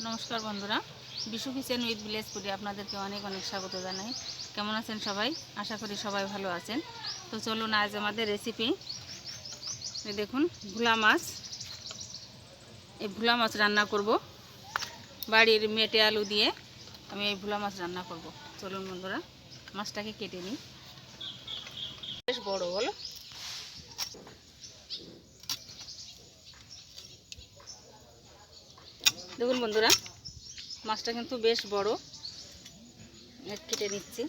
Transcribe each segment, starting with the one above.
নমস্কার বন্ধুরা, Bishu kitchen with village ফুডে আপনাদেরকে অনেক অনেক স্বাগত জানাই। কেমন আছেন সবাই? আশা করি সবাই ভালো আছেন। তো চলুন আজ আমাদের রেসিপি। দেখুন, ভোলা মাছ। এই ভোলা মাছ রান্না করব বাড়ির মেটে আলু দিয়ে। আমি এই ভোলা মাছ রান্না করব। চলুন বন্ধুরা, মাছটাকে কেটে নিই। বেশ বড়, বলো। দেখুন বন্ধুরা, মাছটা কিন্তু বেশ বড়। কেটে নিচ্ছি।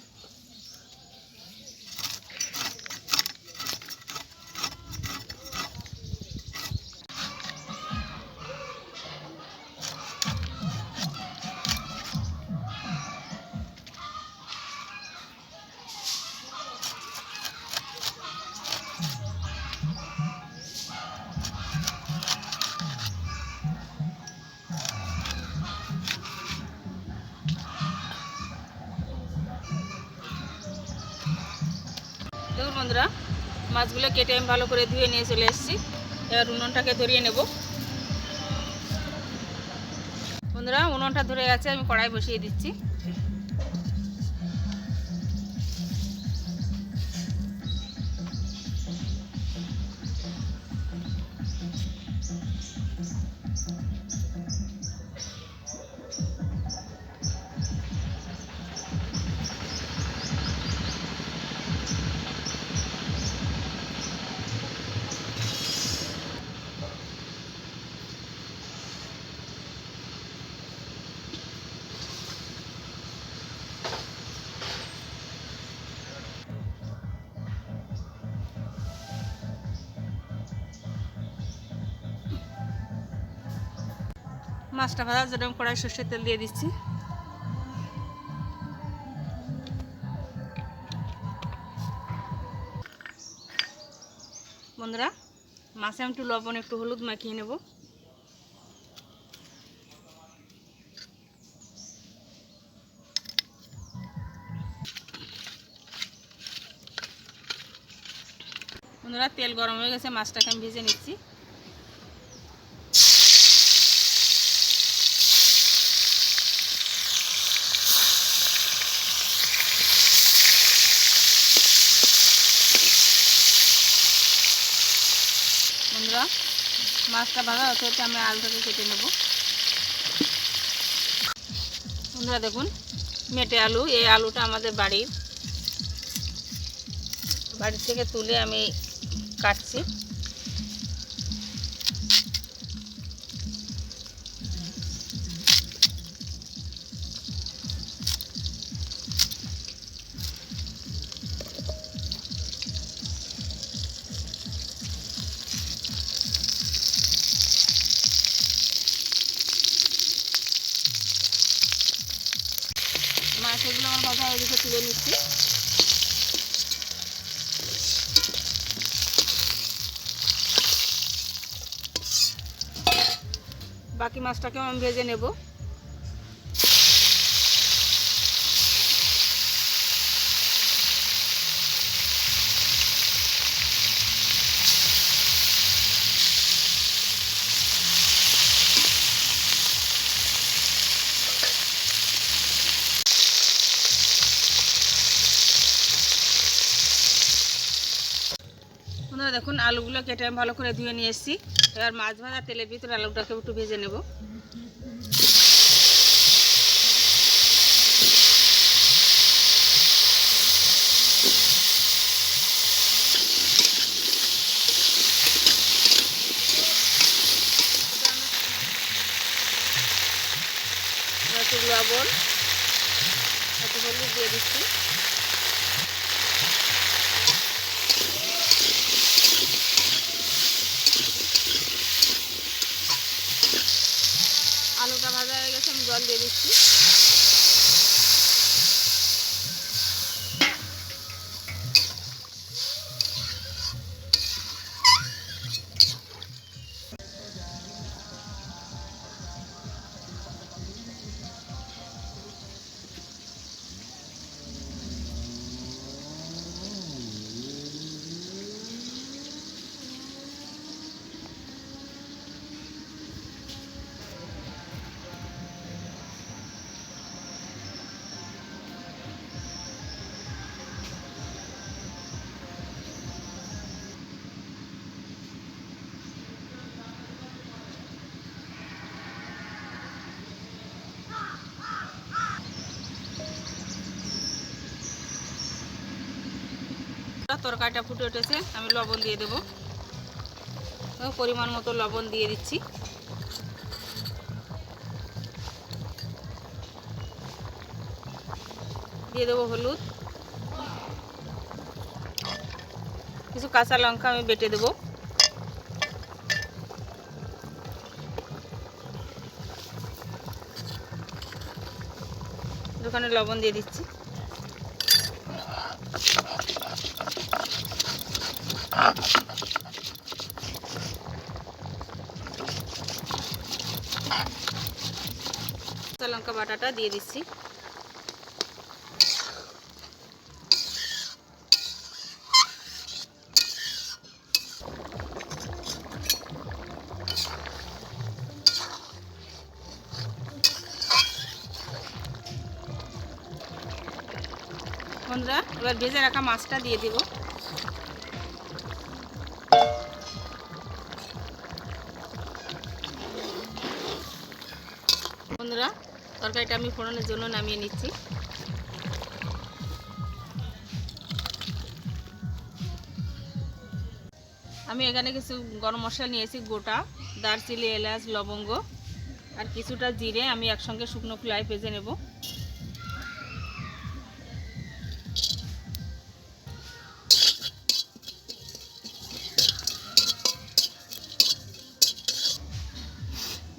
দেখুন বন্ধুরা, মাছগুলো কেটে আমি ভালো করে ধুয়ে নিয়ে চলে এসেছি। এবার উনুনটাকে ধরিয়ে নেব। বন্ধুরা, উনুনটা ধরে গেছে, আমি কড়াই বসিয়ে দিচ্ছি। মাছটা ভাজার জন্য আমি কড়াই সর্ষের তেল দিয়ে দিচ্ছি। বন্ধুরা, মাছে আমি একটু লবণ, একটু হলুদ মাখিয়ে নেব। বন্ধুরা, তেল গরম হয়ে গেছে, মাছটাকে আমি ভেজে নিচ্ছি। বন্ধুরা, মাছটা ভাজা হতে হতে আমি আলুটাকে কেটে নেব। বন্ধুরা দেখুন, মেটে আলু। এই আলুটা আমাদের বাড়ি থেকে তুলে আমি কাটছি। মাছগুলো আমার ভাজা এদিকে তুলে নিচ্ছি। বাকি মাছটাকেও আমি ভেজে নেব। বন্ধুরা দেখুন, আলুগুলো কেটে আমি ভালো করে ধুয়ে নিয়ে এসেছি। এবার মাছ ভাজা তেলের ভিতরে আলুটাকে একটু ভেজে নেব। একটু লবণ, একটু হলুদ দিয়ে দিচ্ছি। আলুটা ভাজা হয়ে গেছে, আমি জল দিয়ে দিচ্ছি। তরকারিটা ফুটে উঠেছে, আমি লবণ দিয়ে দেবো। পরিমাণ মতো লবণ দিয়ে দিচ্ছি। দিয়ে দেবো হলুদ, কিছু কাঁচা লঙ্কা আমি বেটে দেবো। দোকানে লবণ দিয়ে দিচ্ছি। কাঁচা লঙ্কা বাটাটা দিয়ে দিচ্ছি। বন্ধুরা, এবার ভেজে রাখা মাছটা দিয়ে দেব। বন্ধুরা, তরকারিটা আমি ফোড়নের জন্য নামিয়ে নিচ্ছি। আমি এখানে কিছু গরম মশলা নিয়েছি, গোটা দারচিনি, এলাচ, লবঙ্গ আর কিছুটা জিরে আমি একসঙ্গে শুকনো খোলায় ভেজে নেব।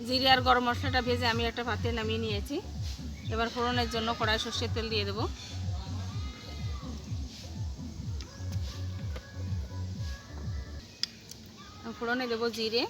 জিরে আর গরম মশলাটা ভেজে আমি একটা পাত্রে নামিয়ে নিয়েছি। এবার ফোড়নের জন্য কড়াই সর্ষের তেল দিয়ে দেব। ফোড়নে দেব জিরে,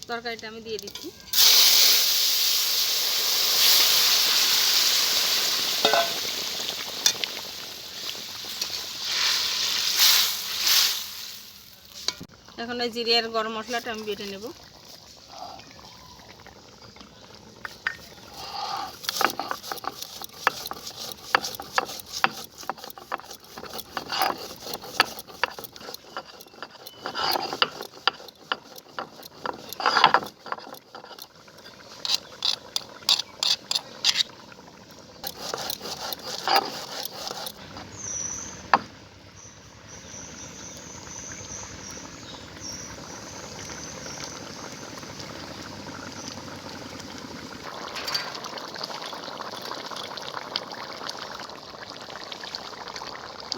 তরকারিটা আমি দিয়ে দিচ্ছি। এখন এই জিরে আর গরম মশলাটা আমি বেটে নেব।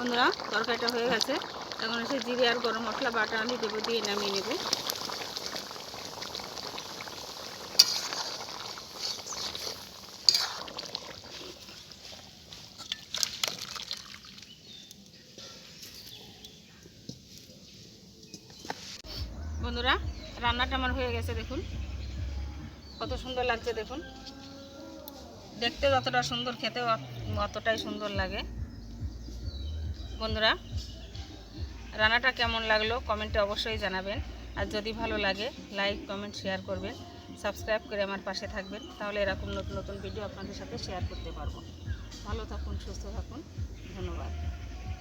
বন্ধুরা, তরকারিটা হয়ে গেছে। এখন এসে জিরে আর গরম মশলা বাটা আমি দেবো, দিয়ে নামিয়ে নেব। বন্ধুরা, রান্নাটা আমার হয়ে গেছে। দেখুন কত সুন্দর লাগছে। দেখুন, দেখতে যতটা সুন্দর, খেতেও অতটাই সুন্দর লাগে। বন্ধুরা, রান্নাটা কেমন লাগলো কমেন্টে অবশ্যই জানাবেন। আর যদি ভালো লাগে লাইক, কমেন্ট, শেয়ার করবেন। সাবস্ক্রাইব করে আমার পাশে থাকবেন, তাহলে এরকম নতুন নতুন ভিডিও আপনাদের সাথে শেয়ার করতে পারবো। ভালো থাকুন, সুস্থ থাকুন। ধন্যবাদ।